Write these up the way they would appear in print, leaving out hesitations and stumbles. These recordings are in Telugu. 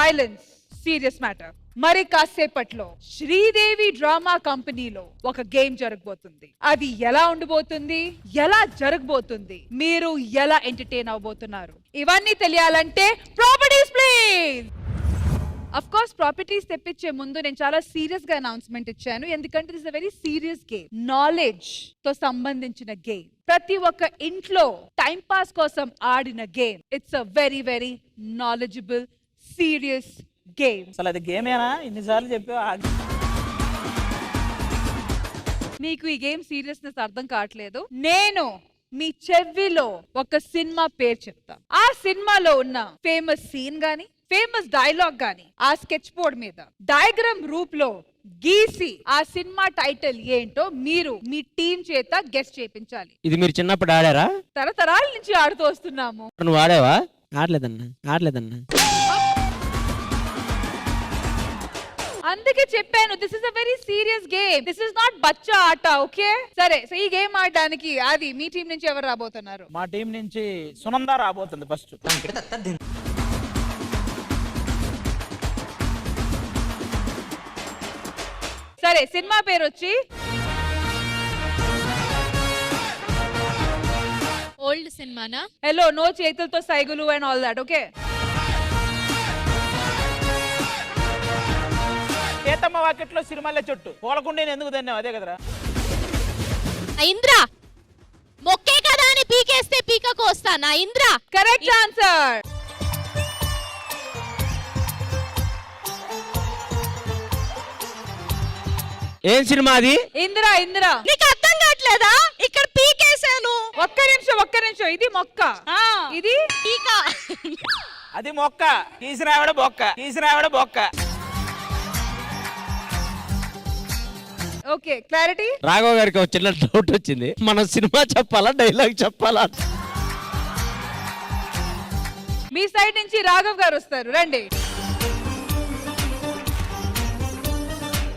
Silence, serious matter. మరి కాసేపట్లో శ్రీదేవి డ్రామా కంపెనీలో ఒక గేమ్ జరగబోతుంది. అది ఎలా ఉండబోతుంది, ఎలా జరగబోతుంది, మీరు ఎలా ఎంటర్టైన్ అవబోతున్నారు, ఇవన్నీ తెలియాలంటే properties please. Of course properties తెప్పించే ముందు నేను చాలా సీరియస్ గా అనౌన్స్మెంట్ ఇచ్చాను, ఎందుకంటే it's a very serious game, knowledge తో సంబంధించిన గేమ్, ప్రతి ఒక్క ఇంట్లో టైం పాస్ కోసం ఆడిన game. It's a very very knowledgeable serious game. అసలు అది గేమేనా? ఇన్నిసార్లు చెప్పావు. మీకు ఈ గేమ్ సీరియస్నెస్ అర్థం కావట్లేదు. నేను మీ చెవిలో ఒక సినిమా పేరు చెప్తా. ఆ సినిమాలో ఉన్న ఫేమస్ సీన్ గాని, ఫేమస్ డైలాగ్ గాని ఆ స్కెచ్ బోర్డ్ మీద డయాగ్రామ్ రూపంలో గీసి ఆ సినిమా టైటిల్ ఏంటో మీరు మీ టీం చేత గెస్ చేయించాలి. ఇది మీరు చిన్నప్పుడు ఆడారా? తరతరాల నుంచి ఆడుతూ వస్తున్నాము. నువ్వు ఆడావా? ఆడలేదన్నా. అందుకే చెప్పాను, this is a very serious game, this is not బచ్చా ఆట. ఓకే సరే, సో ఈ గేమ్ ఆడడానికి అది మీ టీం నుంచి ఎవరు రాబోతున్నారు? మా టీం నుంచి సునంద రాబోతుంది ఫస్ట్. సరే, సినిమా పేరు వచ్చి ఓల్డ్ సినిమానా? హలో, నో చేతులతో సైగులు అండ్ ఆల్ దాట్. ఓకే, కేతమ్మ వాకెట్లో సినిమాలే చుట్టూ పోలకుండా ఎందుకు తిన్నావు? అదే కదరా. ఇంద్ర మొక్కే కదా అని పీకేస్తే పీకకు వస్తానా? Indra correct answer. ఏం సినిమా అది? ఇందిరా. నీకు అర్థం కావట్లేదా? ఇక్కడ పీకేసాను. ఒక్క నిమిషం, ఇది మొక్క, ఇది పీక. అది మొక్క, తీసిరావిడ బొక్క. Okay, clarity. రాఘవ గారికి ఒక చిన్న డౌట్ వచ్చింది, మనం సినిమా చెప్పాలా డైలాగ్ చెప్పాలా? మీ సైడ్ నుంచి రాఘవ్ గారు వస్తారు, రండి.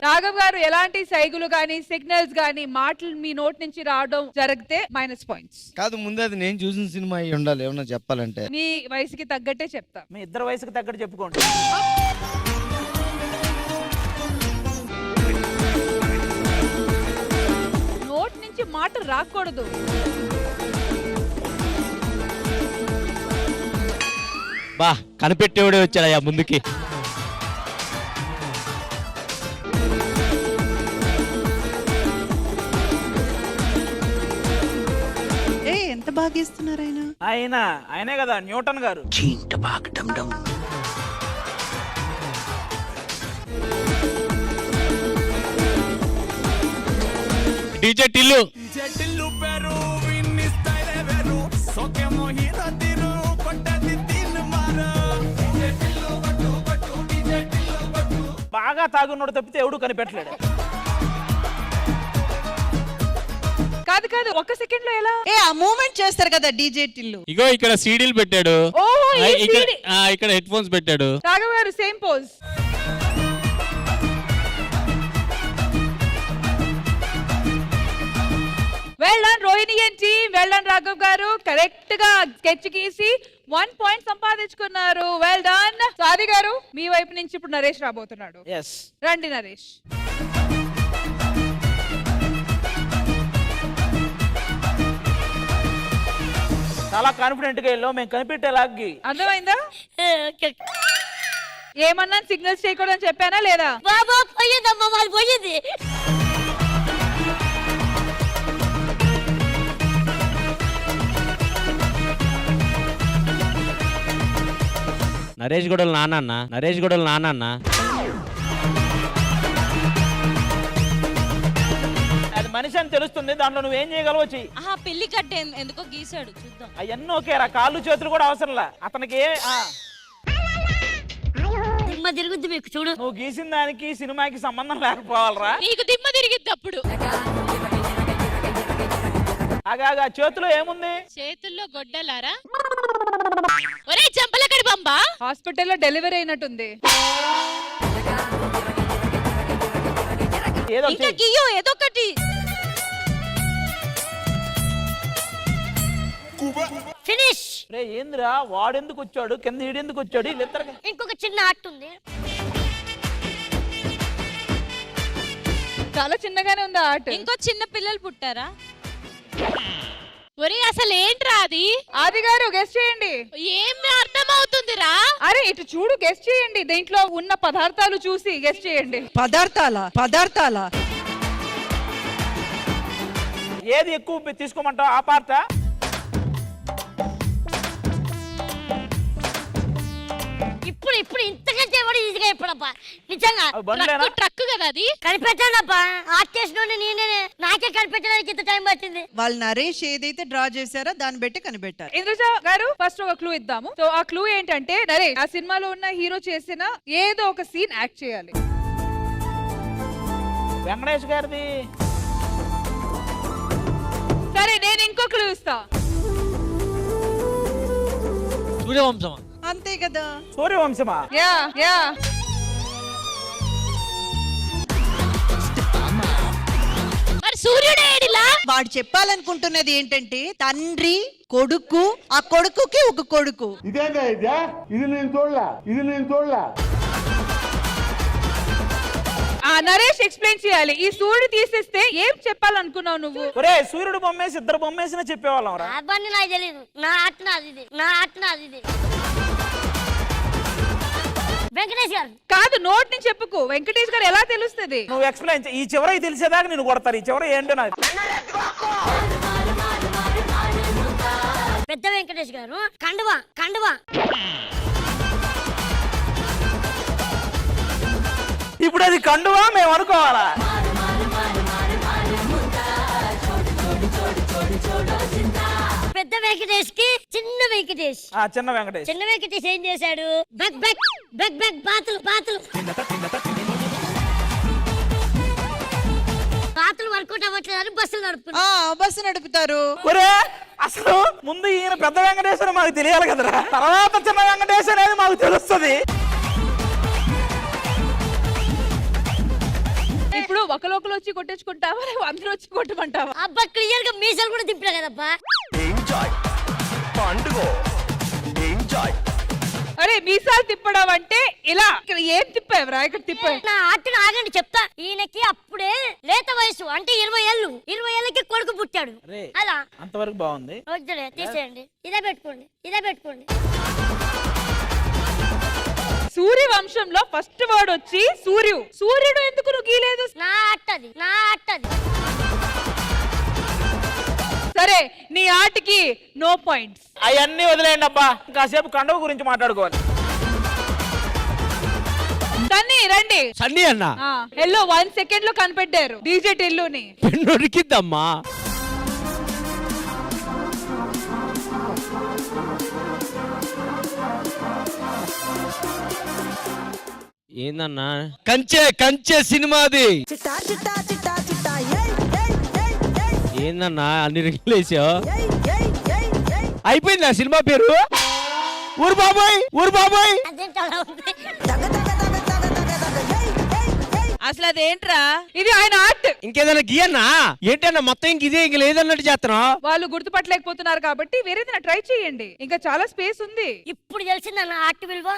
రాఘవ్ గారు, ఎలాంటి సైగులు గానీ సిగ్నల్స్ గానీ మాటలు మీ నోట్ నుంచి రావడం జరిగితే మైనస్ పాయింట్స్. కాదు, ముందు అది నేను చూసిన సినిమా అయి ఉండాలి ఏమన్నా చెప్పాలంటే. మీ వయసుకి తగ్గట్టే చెప్తా. మీ ఇద్దరు వయసుకు తగ్గట్టు చెప్పుకోండి. నోట్ నుంచి మాట రాకూడదు. బా, కనిపెట్టేవాడే వచ్చాడయ్యా ముందుకి. ఎంత బాగా ఇస్తున్నారు ఆయనే కదా న్యూటన్ గారు. డీజే టిల్లు. బాగా తాగున్నాడు తప్పితే ఎవడు కనిపెట్టలేడు. కాదు, ఒక్క సెకండ్ లో ఎలా? ఆ మూమెంట్ చేస్తారు కదా డీజే టిల్లు. ఇగో ఇక్కడ సీడీలు పెట్టాడు, ఇక్కడ హెడ్ ఫోన్స్ పెట్టాడు. రాఘవ్ గారు same pose. Well done Rohini and team, well done Raghav గారు. కరెక్ట్ గా స్కెచ్ గీసి 1 పాయింట్ సంపాదించుకున్నారు. Well done. సాది గారు, మీ వైపు నుంచి ఇప్పుడు నరేష్ రాబోతున్నాడు. రండి నరేష్. చాలా కాన్ఫిడెంట్ గా వెళ్ళాం, మేము కనిపెట్టేలాగి. అర్థమైందా? ఏమన్నా సిగ్నల్స్ చేయకూడదని చెప్పానా లేదా? బాబా పోయిందమ్మా, వాళ్ళు పోయింది. నరేష్ గొడవలు నాన్న. అది మనిషి అని తెలుస్తుంది, దాంట్లో నువ్వేం చేయగలవో చెయ్యి. పెళ్లి కట్టే ఎందుకో గీసాడు, చూద్దాం. అవన్నీ ఓకేరా, కాళ్ళు చేతులు కూడా అవసరంలా అతనికి. దిమ్మ తిరుగుద్ది మీకు, చూడు. నువ్వు గీసిన దానికి సినిమాకి సంబంధం లేకపోవాలరా. నీకు దిమ్మ తిరిగిద్ది అప్పుడు. ఆగా చేతిలో ఏముంది? చేతుల్లో గొడ్డలారా? ఒరే చంపలకడి బంబా, హాస్పిటల్లో డెలివరీ అయినట్టుంది. ఏదో ఇంకా గీయో ఏదో ఒకటి. ఫినిష్. రే ఏందిరా వాడెందుకు వచ్చాడు కింద ఈడెందుకు వచ్చాడు వీళ్ళిద్దరు ఇంకొక చిన్న ఆర్ట్ ఉంది. చాలా చిన్నగానే ఉంది ఆర్ట్. ఇంకో చిన్న పిల్లలు పుట్టారా? ఒరే అసలు ఏంట్రా అది? ఆది గారు గెస్ట్ చేయండి. ఏం అర్థమవుతుందిరా? అరే ఇటు చూడు, గెస్ట్ చేయండి. దీంట్లో ఉన్న పదార్థాలు చూసి గెస్ట్ చేయండి. పదార్థాల ఏది ఎక్కువ తీసుకోమంటావు ఆ పార్ట? ఇప్పుడు ఇంతకంటే ఎవడు ఈజీగా ఇప్పుడప్ప నిజంగా అవి బండ్లేనా? ట్రక్ కదా అది. కనిపెట్టానప్ప ఆర్ట్ చేసిన నేనే నాకే కనిపెట్టడానికి ఇంత టైం పట్టింది. వాళ్ళు నరేష్ ఏదైతే డ్రా చేశారో దాన్ని బట్టి కనిపెట్టారు. ఇంద్రజ గారు ఫస్ట్ ఒక క్లూ ఇద్దాము. సో ఆ క్లూ ఏంటంటే నరేష్ ఆ సినిమాలో ఉన్న హీరో చేసిన ఏదో ఒక సీన్ యాక్ట్ చేయాలి. వెంకటేష్ గారిది. సరే నేను ఇంకో క్లూ ఇస్తా. సూర్యవంశమా? అంతే కదా. సూర్యవంశమా? యా యా మరి సూర్యుడు ఏడిలా? వాడు చెప్పాలనుకుంటున్నది ఏంటంటే తండ్రి కొడుకు, ఆ కొడుకుకి ఒక కొడుకు. ఆ నరేష్ ఎక్స్ప్లెయిన్ చేయాలి. ఈ సూర్యుడు తీసేస్తే ఏం చెప్పాలనుకున్నావు నువ్వు? ఒరే సూర్యుడు బొమ్మేసి ఇద్దరు బొమ్మేసినా చెప్పేవాళ్ళం రా. అవన్నీ నాకు తెలియదు. నా ఆర్ట్ నాది ఇది. వెంకటేష్ గారు కాదు, నోట్ నుంచి చెప్పుకో. వెంకటేష్ గారు ఎలా తెలుస్తుంది? నువ్వు ఎక్స్ప్లెయిన్ ఈ చివర తెలిసేదాకా నేను కొడతారు. ఈ చివర ఏంటో నాకు పెద్ద వెంకటేష్ గారు కండువా ఇప్పుడు అది కండువా మేము అనుకోవాలా? పెద్ద వెంకటేష్ కి చిన్న వెంకటేష్ చిన్న వెంకటేష్. చిన్న వెంకటేష్ ఏం చేశాడు? బెక్ బాతులు వర్కౌట్ అవ్వట్లేదు, బస్సులు నడుపుతున్నారు. బస్సు నడుపుతారు. ఒరే అసలు ముందు ఈయన పెద్ద వెంకటేష్ అని మాకు తెలియాలి కదరా, తర్వాత చిన్న వెంకటేష్ అనేది మాకు తెలుస్తుంది. ఇప్పుడు ఒకరు వచ్చి కొట్టించుకుంటావా, అందరూ వచ్చి కొట్టమంటావా? అబ్బా క్లియర్ గా మీసాలు కూడా తిప్పలే కదబ్బా. అరే మీసాలు తిప్పడం అంటే ఇలా ఇక్కడ ఏం తిప్పావురా? ఇక్కడ తిప్పావు. నా ఆర్ట్ని ఆగండి చెప్తా. ఈయనకి అప్పుడే లేత వయసు అంటే 20 ఏళ్ళు. 20 ఏళ్ళకి కొడుకు పుట్టాడు. రే, అలా అంతవరకు బాగుంది. వద్దులే తీసేయండి. ఇదే పెట్టుకోండి. సూర్య వంశంలో ఫస్ట్ వర్డ్ వచ్చి సూర్యుడు ఎందుకు నువ్వు గీలేదు? నా ఆర్ట్ అది. సరే నీ ఆటకి నో పాయింట్స్. అవన్నీ వదిలేయండి అబ్బా, కాసేపు కండువ గురించి మాట్లాడుకోవాలి. సన్నీ రండి. సన్నీ అన్న ఎల్లో 1 సెకండ్ లో కనిపెట్టారు డీజే టిల్లుని. నొరికిద్దమ్మా. ఏందన్నా? కంచె సినిమాది. ఏందన్నా అన్ని రింగులేసావు? అయిపోయింది ఆ సినిమా పేరు. ఊరు బాబాయ్. అదేంటి అలా ఉంది? అసలు అదేంట్రా? ఇది ఆయన ఆర్ట్. ఇంకేదన్నా గీయన్నా? ఏంటన్నా మొత్తం ఇంక లేదన్నట్టు చేస్తున్నావు? వాళ్ళు గుర్తుపట్టలేకపోతున్నారు కాబట్టి వేరేదైనా ట్రై చేయండి. ఇంకా చాలా స్పేస్ ఉంది. ఇప్పుడు తెలిసిందా నా ఆర్ట్ విలువ?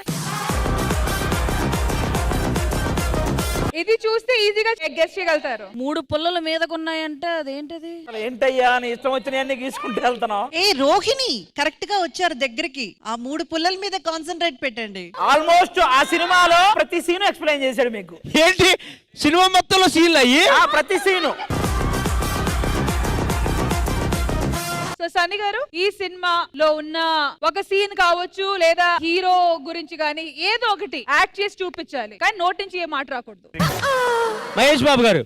ఇది చూస్తే ఈజీగా గెస్ చేయగలుగుతారు. 3 పుల్లల మీదకున్నాయంటే అదేంటది? అసలు ఏంటయ్యా నీ ఇష్టం వచ్చినవన్నీ గీసుకుంటూ వెళ్తున్నావు. రోహిణి కరెక్ట్ గా వచ్చారు దగ్గరికి. ఆ 3 పుల్లల మీద కాన్సన్ట్రేట్ పెట్టండి. ఆల్మోస్ట్ ఆ సినిమాలో ప్రతి సీను ఎక్స్ప్లెయిన్ చేశాడు మీకు. ఏంటి సినిమా మొత్తంలో సీన్లు అయ్యి? ప్రతి సీను. సో సన్నీ గారు ఈ సినిమాలో ఉన్న ఒక సీన్ కావచ్చు లేదా హీరో గురించి కానీ ఏదో ఒకటి యాక్ట్ చేసి చూపించాలి, కానీ నోటి నుంచి ఏ మాట రాకూడదు. మహేష్ బాబు గారు.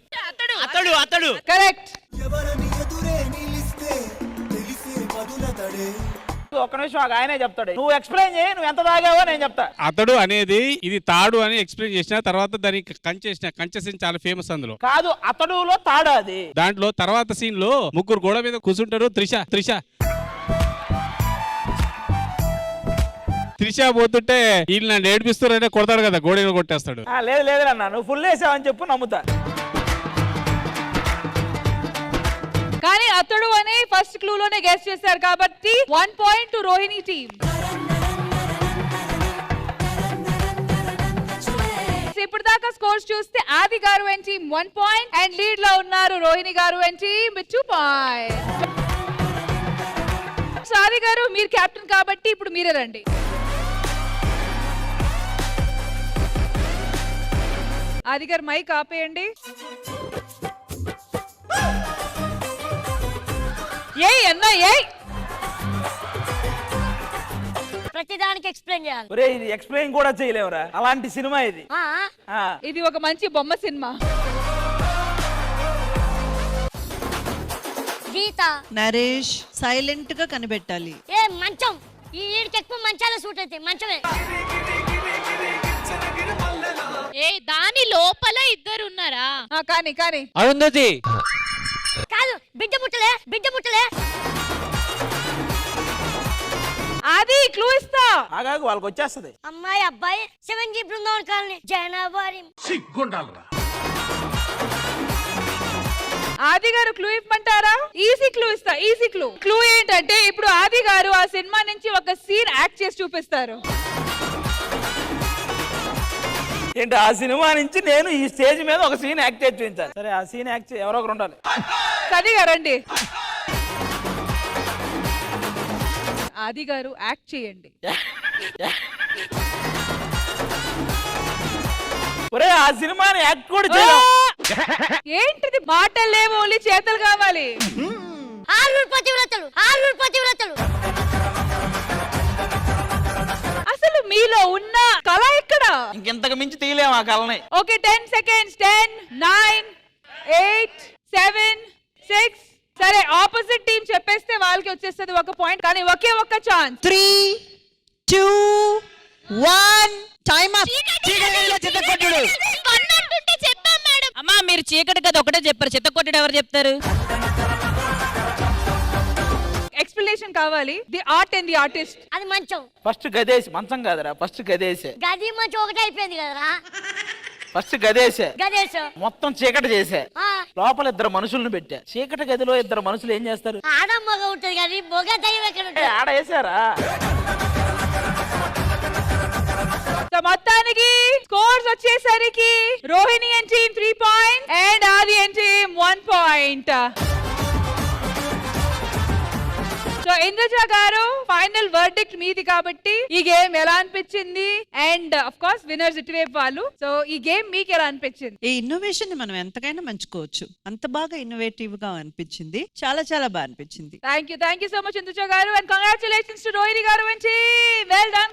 అతడు కరెక్ట్. ఒక్క నిమిషం ఆయనే చెప్తాడు. నువ్వు ఎక్స్ప్లెయిన్ చేయి, నువ్వు ఎంత తాగావో నేను చెప్తా. అతడు అనేది ఇది తాడు అని ఎక్స్ప్లెయిన్ చేసిన తర్వాత దానికి కంచె సీన్ చాలా ఫేమస్. అందులో కాదు అతడులో తాడు అది. దాంట్లో తర్వాత సీన్ లో 3 గోడ మీద కూర్చుంటారు. త్రిష పోతుంటే వీళ్ళు నన్ను ఏడిపిస్తారంటే కొడతాడు కదా, గోడ కొట్టేస్తాడు. లేదు అన్న, నువ్వు ఫుల్ వేసావని చెప్పు నమ్ముతా. కానీ అతడు అని ఫస్ట్ క్లూ లోనే గెస్ చేశారు కాబట్టి 1 పాయింట్ టు రోహిణి టీమ్. ఇప్పుడు దాకా స్కోర్స్ చూస్తే ఆది గారు and team 1 point and lead లో ఉన్నారు రోహిణి గారు అండ్ టీమ్ విత్ 2 పాయింట్స్. ఆది గారు మీరు కెప్టెన్ కాబట్టి ఇప్పుడు మీరే రండి. ఆది గారు మైక్ ఆపేయండి. ఏయ్ అన్నా ఏయ్, ప్రతిదానికి ఎక్స్ప్లెయిన్ చేయాలి. ఒరే ఇది ఎక్స్ప్లెయిన్ కూడా చేయలేవురా, అలాంటి సినిమా ఇది. ఆ, ఆ, ఇది ఒక మంచి బొమ్మ సినిమా. గీత నరేష్ సైలెంట్ గా కనిపెట్టాలి. ఏ మంచం, ఈ ఈడికి ఎక్కువ మంచాలే సూట్ అవుతాయి. మంచమే. ఏ దాని లోపల ఇద్దరు ఉన్నారా? కానీ కానీ అరుంధతి కాదు, బిడ్డ పుట్టలే, బిడ్డ పుట్టలే. అది క్లూ ఇస్తా. ఆగాగు వాళ్ళకి వచ్చేస్తది. అమ్మాయి అబ్బాయి 7G బృందావన్ కాలనీ జనవరి. ఆది గారు క్లూ ఇవ్వమంటారా? ఈజీ క్లూ ఇస్తా, ఈజీ క్లూ. క్లూ ఏంటంటే ఇప్పుడు ఆది గారు ఆ సినిమా నుంచి ఒక సీన్ యాక్ట్ చేసి చూపిస్తారు. ఏంటి ఆ సినిమా నుంచి నేను ఈ స్టేజ్ మీద ఒక సీన్ యాక్ట్ చేసి చూపించాను. సరే ఆ సీన్ యాక్ట్ ఎవరో ఒకరు ఉండాలి. సరే రండి ఆది గారు యాక్ట్ చేయండి. ఒరే ఆ సినిమాని యాక్ట్ కూడా చేయలేం. ఏంటిది మాటలు లేవు, ఓన్లీ చేతలు కావాలి. ఆరుగురు పతివ్రతలు, ఆరుగురు పతివ్రతలు. అసలు మీలో ఉన్న కళ ఎక్కడ? ఇంకెంతకు మించి తీయలేము ఆ కళని. Okay 10 seconds. 10 9 8 7 6. సరే ఆపోజిట్ టీం చెప్పేస్తే వాళ్ళకి వచ్చేస్తుంది 1 పాయింట్. కానీ ఒకే ఒక్క ఛాన్స్. 3 2 1 time up. అన్నట్టుంటే చెప్పాం మేడం. అమ్మా మీరు చీకటి కదా ఒకటే చెప్పారు, చెత్త కొట్టడం ఎవరు చెప్తారు? ఎక్స్ప్లెనేషన్ కావాలి. The art and the artist. అది మంచం. ఫస్ట్ గదేసి, మంచం కాదురా, ఫస్ట్ గదేసే. గది మంచం ఒకటే అయిపోయింది కదరా. ఫస్ట్ గదేసే, గదేశం. మొత్తం చీకటి చేసే. ఆ, లోపల 2 మనుషుల్ని పెట్టా. చీకటి గదిలో 2 మనుషులు ఏం చేస్తారు? ఆడ మగ ఉంటుంది కానీ మొగ దయ్యం ఎక్కడ ఏ, ఉంటుంది? ఆడ వేసారా? సో మొత్తానికి స్కోర్స్ వచ్చేసరికి Rohini and team 3 points and Aadi and team 1 point. So Indraja గారు ఫైనల్ వర్డిక్ట్ మీది కాబట్టి ఈ గేమ్ ఎలా అనిపించింది? అండ్ ఆఫ్ కోర్స్ విన్నర్స్ ఇటువైపు వాళ్ళు. సో ఈ గేమ్ మీకు ఎలా అనిపించింది? ఈ ఇన్నోవేషన్ ని మనం ఎంతకైనా మంచుకోవచ్చు. అంత బాగా ఇన్నోవేటివ్ గా అనిపించింది. చాలా చాలా బాగా అనిపించింది. Thank you so much Indraja గారు అండ్ కంగ్రాచులేషన్స్ టు రోహిణి గారు అండ్ టీమ్. Well done.